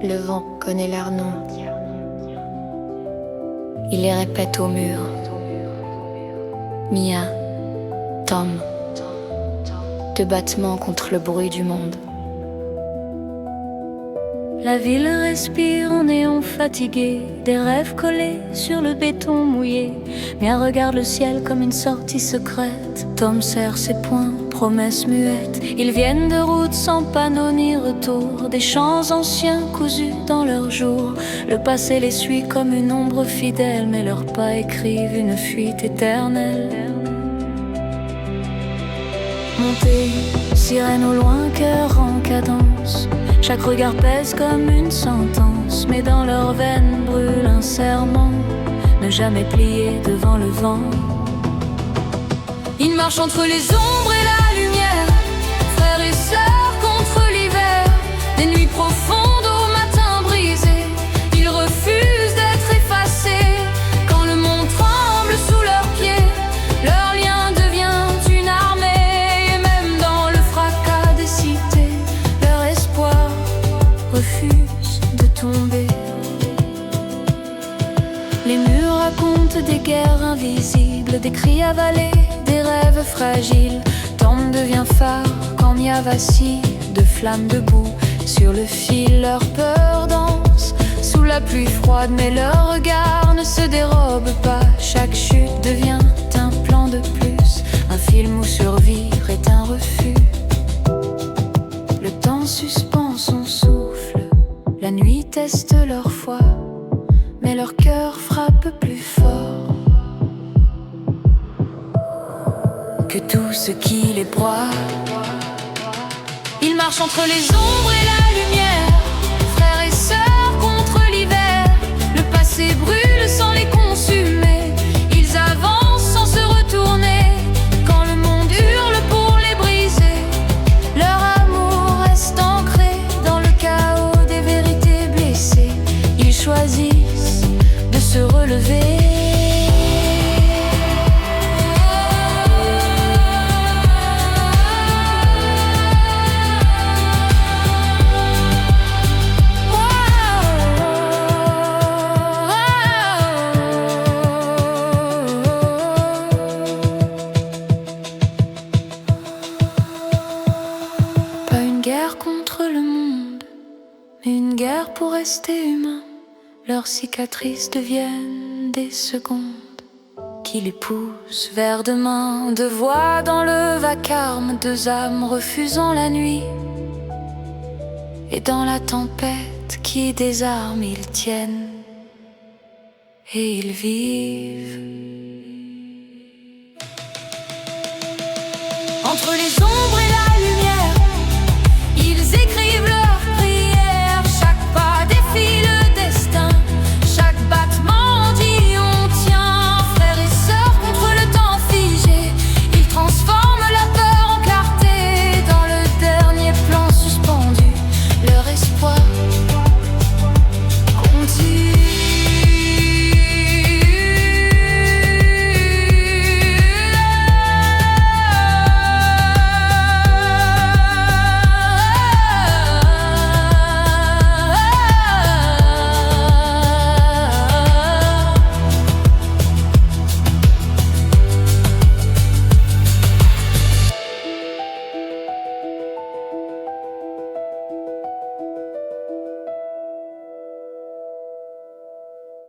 Le vent connaît leurs noms. Il les répète au mur. Mia, Tom. Deux battements contre le bruit du monde. La ville respire en néon fatigué, des rêves collés sur le béton mouillé. Mia regarde le ciel comme une sortie secrète. Tom serre ses poings, promesses muettes. Ils viennent de routes sans panneau ni retour, des chants anciens cousus dans leurs jours. Le passé les suit comme une ombre fidèle, mais leurs pas écrivent une fuite éternelle. Montée, sirène au loin, cœur en cadence. Chaque regard pèse comme une sentence, mais dans leurs veines brûle un serment: ne jamais plier devant le vent. Ils marchent entre les ombres et la lumière, frères et sœurs contre l'hiver. Des nuits profondes au matin brisé, ils refusent d'être effacés. Quand le monde tremble sous leurs pieds, leur lien devient une armée. Et même dans le fracas des cités, leur espoir refuse de tomber. Les murs racontent des guerres invisibles, des cris avalés, des rêves fragiles. Tom devient phare quand Mia vacille, de flammes debout sur le fil. Leur peur danse sous la pluie froide, mais leur regard ne se dérobe pas. Chaque chute devient un plan de plus, un film où survivre est un refus. Le temps suspend son souffle, la nuit teste leur foi, mais leur cœur frappe plus fort que tout ce qui les broie. Ils marchent entre les ombres et la lumière, frères et sœurs contre l'hiver. Le passé brûle sans les consumer, ils avancent sans se retourner. Quand le monde hurle pour les briser, leur amour reste ancré dans le chaos des vérités blessées. Ils choisissent de se relever. Pas une guerre contre le monde, mais une guerre pour rester humain. Leurs cicatrices deviennent des secondes qui les poussent vers demain. Deux voix dans le vacarme, deux âmes refusant la nuit. Et dans la tempête qui désarme, ils tiennent et ils vivent.